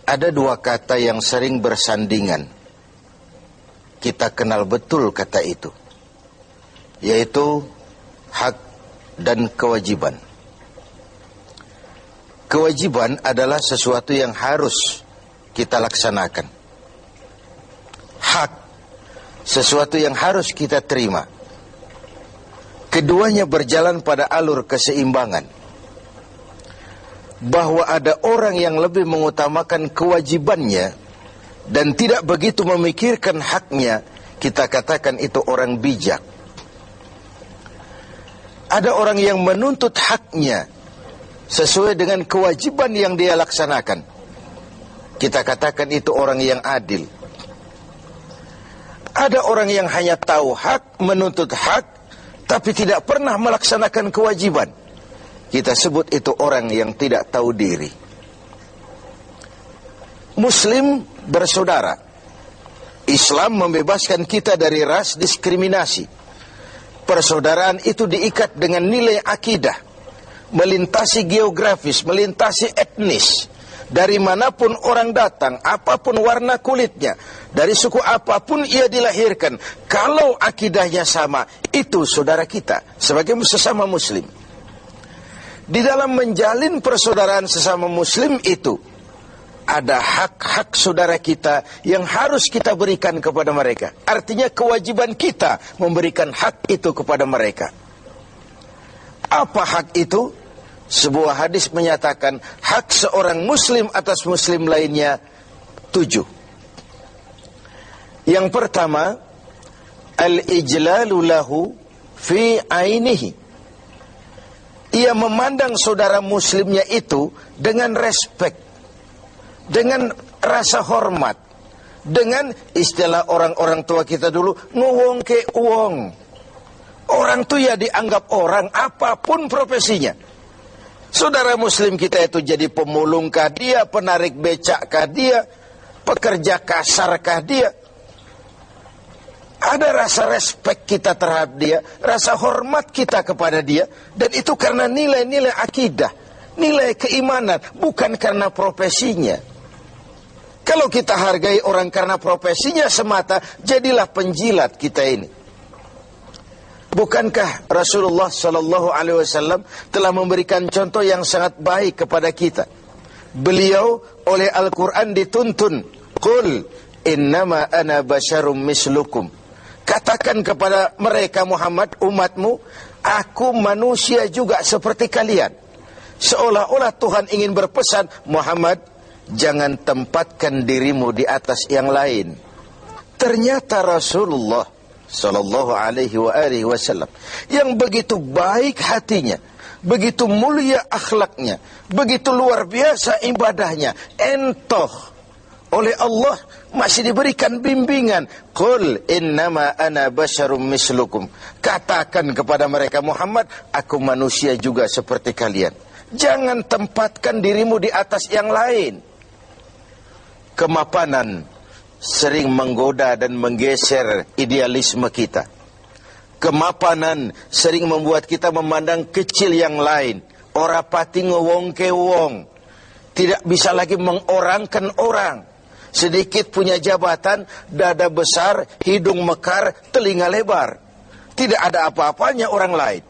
Ada dua kata yang sering bersandingan. Kita kenal betul kata itu, yaitu hak dan kewajiban. Kewajiban adalah sesuatu yang harus kita laksanakan. Hak, sesuatu yang harus kita terima. Keduanya berjalan pada alur keseimbangan. Bahwa ada orang yang lebih mengutamakan kewajibannya dan tidak begitu memikirkan haknya, kita katakan itu orang bijak. Ada orang yang menuntut haknya sesuai dengan kewajiban yang dia laksanakan, kita katakan itu orang yang adil. Ada orang yang hanya tahu hak, menuntut hak, tapi tidak pernah melaksanakan kewajiban, kita sebut itu orang yang tidak tahu diri. Muslim bersaudara. Islam membebaskan kita dari ras diskriminasi. Persaudaraan itu diikat dengan nilai akidah, melintasi geografis, melintasi etnis. Dari manapun orang datang, apapun warna kulitnya, dari suku apapun ia dilahirkan, kalau akidahnya sama, itu saudara kita sebagai sesama muslim. Di dalam menjalin persaudaraan sesama muslim itu, ada hak-hak saudara kita yang harus kita berikan kepada mereka. Artinya kewajiban kita memberikan hak itu kepada mereka. Apa hak itu? Sebuah hadis menyatakan hak seorang muslim atas muslim lainnya 7. Yang pertama, al-ijlalu lahu fi ainihi. Ia memandang saudara muslimnya itu dengan respek, dengan rasa hormat, dengan istilah orang-orang tua kita dulu, nguwong ke uwong. Orang tuh ya dianggap orang apapun profesinya. Saudara muslim kita itu jadi pemulungkah dia, penarik becakkah dia, pekerja kasarkah dia, ada rasa respek kita terhadap dia, rasa hormat kita kepada dia, dan itu karena nilai-nilai akidah, nilai keimanan, bukan karena profesinya. Kalau kita hargai orang karena profesinya semata, jadilah penjilat kita ini. Bukankah Rasulullah Sallallahu Alaihi Wasallam telah memberikan contoh yang sangat baik kepada kita? Beliau oleh Al-Quran dituntun, Qul innama ana basyarum mislukum. Katakan kepada mereka Muhammad, umatmu, aku manusia juga seperti kalian. Seolah-olah Tuhan ingin berpesan, Muhammad, jangan tempatkan dirimu di atas yang lain. Ternyata Rasulullah Sallallahu Alaihi Wasallam yang begitu baik hatinya, begitu mulia akhlaknya, begitu luar biasa ibadahnya, entoh oleh Allah masih diberikan bimbingan. Qul innama ana basyarum mislukum. Katakan kepada mereka Muhammad, aku manusia juga seperti kalian. Jangan tempatkan dirimu di atas yang lain. Kemapanan sering menggoda dan menggeser idealisme kita. Kemapanan sering membuat kita memandang kecil yang lain. Ora pati ngewong ke wong. Tidak bisa lagi mengorangkan orang. Sedikit punya jabatan, dada besar, hidung mekar, telinga lebar. Tidak ada apa-apanya orang lain.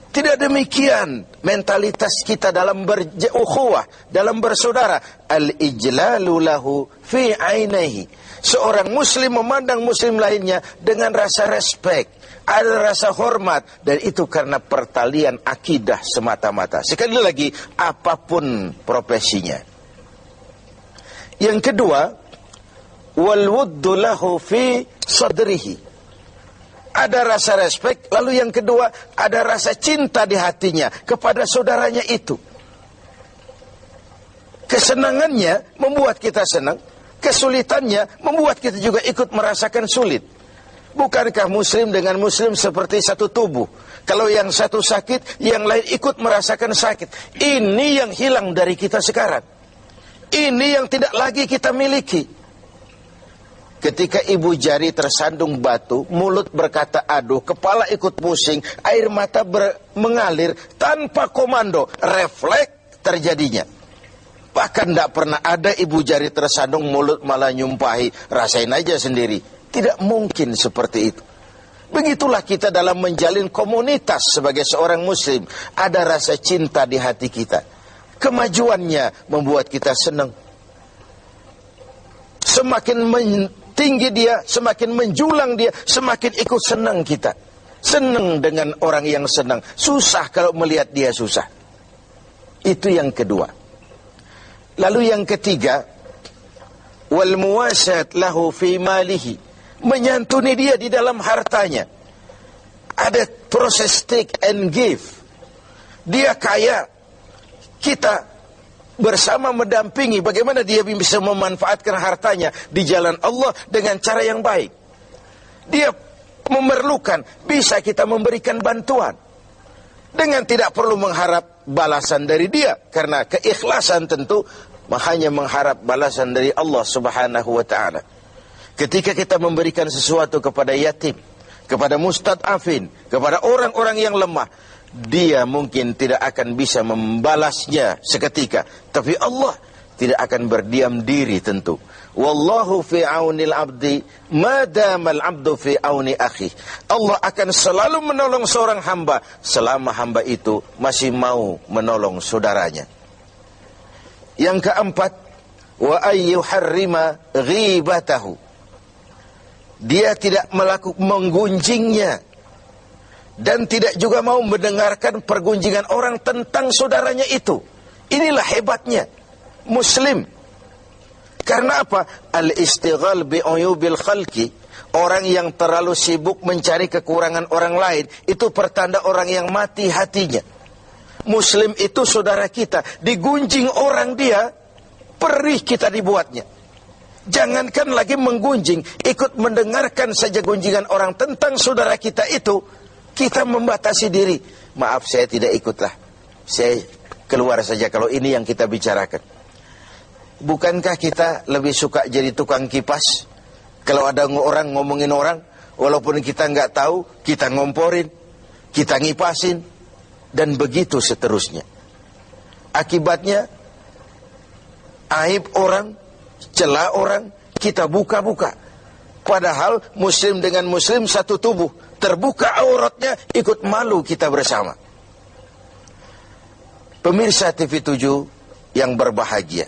Tidak demikian mentalitas kita dalam berukhuwah, dalam bersaudara. Al-ijlalu lahu fi ainihi. Seorang muslim memandang muslim lainnya dengan rasa respek, ada rasa hormat, dan itu karena pertalian akidah semata-mata. Sekali lagi, apapun profesinya. Yang kedua, wal wuddu lahu fi sadrihi. Ada rasa respek, lalu yang kedua, ada rasa cinta di hatinya kepada saudaranya itu. Kesenangannya membuat kita senang, kesulitannya membuat kita juga ikut merasakan sulit. Bukankah muslim dengan muslim seperti satu tubuh? Kalau yang satu sakit, yang lain ikut merasakan sakit. Ini yang hilang dari kita sekarang. Ini yang tidak lagi kita miliki. Ketika ibu jari tersandung batu, mulut berkata aduh, kepala ikut pusing, air mata mengalir tanpa komando, refleks terjadinya. Bahkan tidak pernah ada ibu jari tersandung, mulut malah nyumpahi, rasain aja sendiri. Tidak mungkin seperti itu. Begitulah kita dalam menjalin komunitas sebagai seorang muslim. Ada rasa cinta di hati kita. Kemajuannya membuat kita senang. Semakin tinggi dia, semakin menjulang dia, semakin ikut senang kita. Senang dengan orang yang senang. Susah kalau melihat dia susah. Itu yang kedua. Lalu yang ketiga, wal muwasat lahu fi malihi. Menyantuni dia di dalam hartanya. Ada proses take and give. Dia kaya, kita bersama mendampingi bagaimana dia bisa memanfaatkan hartanya di jalan Allah dengan cara yang baik. Dia memerlukan, bisa kita memberikan bantuan dengan tidak perlu mengharap balasan dari dia, karena keikhlasan tentu hanya mengharap balasan dari Allah Subhanahu wa ta'ala. Ketika kita memberikan sesuatu kepada yatim, kepada mustad'afin, kepada orang-orang yang lemah, dia mungkin tidak akan bisa membalasnya seketika, tapi Allah tidak akan berdiam diri tentu. Wallahu fi aunil abdi madamal abdu fi auni akhi. Allah akan selalu menolong seorang hamba selama hamba itu masih mau menolong saudaranya. Yang keempat, wa ayyuharrima ghibatahu. Dia tidak menggunjingnya dan tidak juga mau mendengarkan pergunjingan orang tentang saudaranya itu. Inilah hebatnya muslim. Karena apa? Al-istighal bi'uyubil khalqi. Orang yang terlalu sibuk mencari kekurangan orang lain, itu pertanda orang yang mati hatinya. Muslim itu saudara kita, digunjing orang dia, perih kita dibuatnya. Jangankan lagi menggunjing, ikut mendengarkan saja gunjingan orang tentang saudara kita itu, kita membatasi diri. Maaf, saya tidak ikutlah, saya keluar saja kalau ini yang kita bicarakan. Bukankah kita lebih suka jadi tukang kipas? Kalau ada orang ngomongin orang, walaupun kita nggak tahu, kita ngomporin, kita ngipasin, dan begitu seterusnya. Akibatnya, aib orang, celah orang, kita buka-buka. Padahal muslim dengan muslim satu tubuh, terbuka auratnya, ikut malu kita bersama. Pemirsa TV7 yang berbahagia,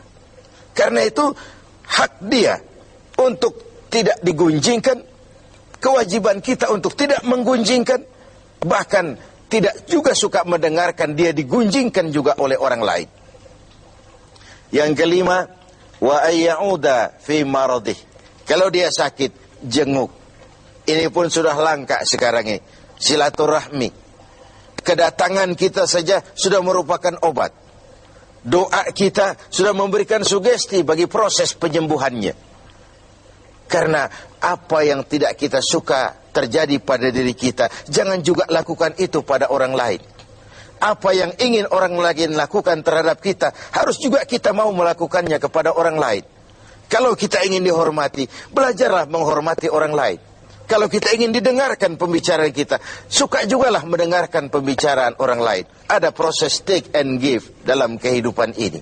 karena itu hak dia untuk tidak digunjingkan, kewajiban kita untuk tidak menggunjingkan, bahkan tidak juga suka mendengarkan dia digunjingkan juga oleh orang lain. Yang kelima, wa ayyauda fi maradih. Kalau dia sakit, jenguk. Ini pun sudah langka sekarang ini. Silaturahmi. Kedatangan kita saja sudah merupakan obat. Doa kita sudah memberikan sugesti bagi proses penyembuhannya. Karena apa yang tidak kita suka terjadi pada diri kita, jangan juga lakukan itu pada orang lain. Apa yang ingin orang lain lakukan terhadap kita, harus juga kita mau melakukannya kepada orang lain. Kalau kita ingin dihormati, belajarlah menghormati orang lain. Kalau kita ingin didengarkan pembicaraan kita, suka jugalah mendengarkan pembicaraan orang lain. Ada proses take and give dalam kehidupan ini.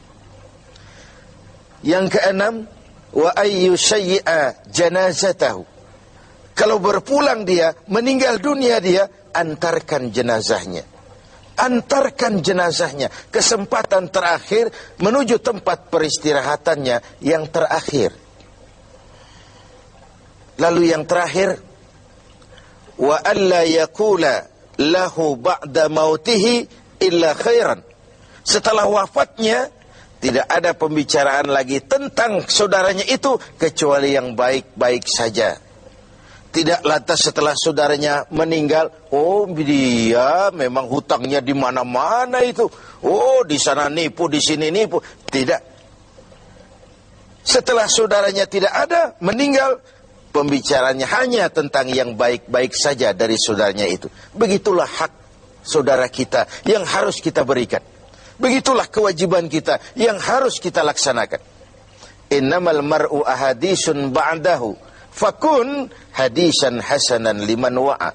Yang keenam, wa ayyu syai'a janazatahu. Kalau berpulang dia, meninggal dunia dia, antarkan jenazahnya. Antarkan jenazahnya, kesempatan terakhir menuju tempat peristirahatannya yang terakhir. Lalu yang terakhir, wa alla yaqula lahu ba'da mautihi illa khairan. Setelah wafatnya tidak ada pembicaraan lagi tentang saudaranya itu kecuali yang baik-baik saja. Tidak lantas setelah saudaranya meninggal, oh dia memang hutangnya di mana-mana itu. Oh di sana nipu, di sini nipu. Tidak. Setelah saudaranya tidak ada, meninggal, pembicaranya hanya tentang yang baik-baik saja dari saudaranya itu. Begitulah hak saudara kita yang harus kita berikan. Begitulah kewajiban kita yang harus kita laksanakan. Innamal mar'u ahadisun ba'dahu. Fakun hadisan hasanan liman wa'a.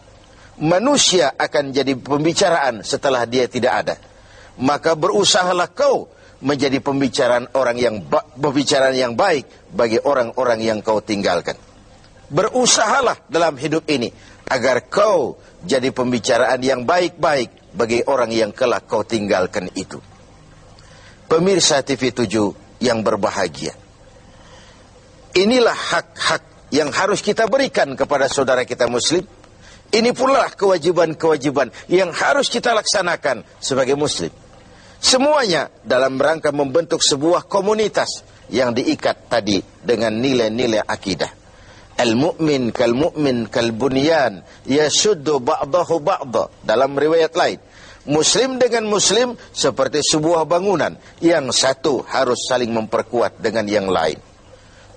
Manusia akan jadi pembicaraan setelah dia tidak ada. Maka berusahalah kau menjadi pembicaraan yang baik bagi orang-orang yang kau tinggalkan. Berusahalah dalam hidup ini agar kau jadi pembicaraan yang baik-baik bagi orang yang kelak kau tinggalkan itu. Pemirsa TV 7 yang berbahagia, inilah hak-hak yang harus kita berikan kepada saudara kita muslim. Ini pula kewajiban-kewajiban yang harus kita laksanakan sebagai muslim. Semuanya dalam rangka membentuk sebuah komunitas yang diikat tadi dengan nilai-nilai akidah. Al-mu'min kal-mu'min kal-bunyan yasuddu ba'dahu ba'da. Dalam riwayat lain, muslim dengan muslim seperti sebuah bangunan, yang satu harus saling memperkuat dengan yang lain.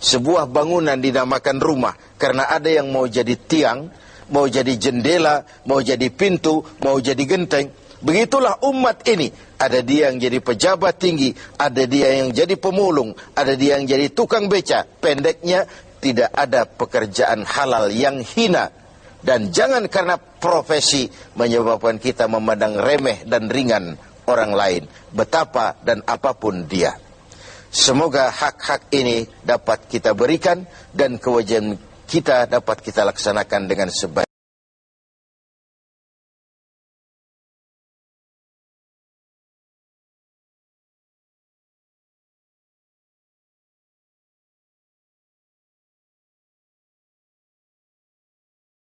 Sebuah bangunan dinamakan rumah karena ada yang mau jadi tiang, mau jadi jendela, mau jadi pintu, mau jadi genteng. Begitulah umat ini. Ada dia yang jadi pejabat tinggi, ada dia yang jadi pemulung, ada dia yang jadi tukang beca. Pendeknya, tidak ada pekerjaan halal yang hina. Dan jangan karena profesi menyebabkan kita memandang remeh dan ringan orang lain, betapa dan apapun dia. Semoga hak-hak ini dapat kita berikan dan kewajiban kita dapat kita laksanakan dengan sebaik.